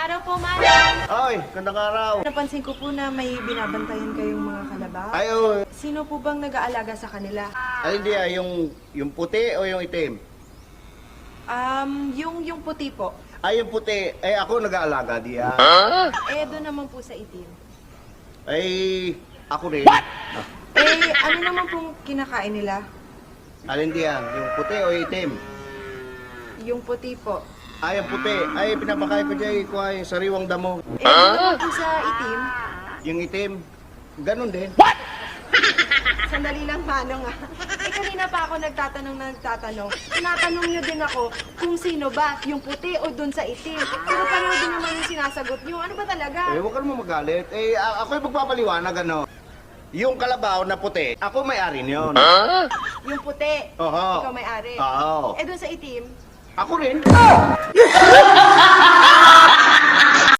araw po, madam. Ay, gandang araw. Napansin ko po na may binabantayan kayong mga kalabaw. Ay, oh. Sino po bang nag-aalaga sa kanila? Ay, hindi yung puti o yung itim? Yung puti po. Ay, yung puti. Ay, ako nag-aalaga diya. Eh, doon naman po sa itim. Ay, ako rin. Eh, ano naman pong kinakain nila? Alin diyan? Yung puti o itim? Yung puti po. Ay, yung puti. Ay, pinapakain ko dyan yung sariwang damo. Eh, doon naman po sa itim. Yung itim, ganun din. Sandali lang, manong ah. Eh, kanina pa ako nagtatanong. Tinatanong niyo din ako kung sino ba, yung puti o dun sa itim. Pero pareho din naman yung sinasagot niyo. Ano ba talaga? Eh, huwag ka naman magalit. Eh, ako'y magpapaliwanag, ano. Yung kalabaw na puti, ako may-ari niyon. Yung puti, Oho. ikaw may-ari. Oo. Eh, dun sa itim, Ako rin.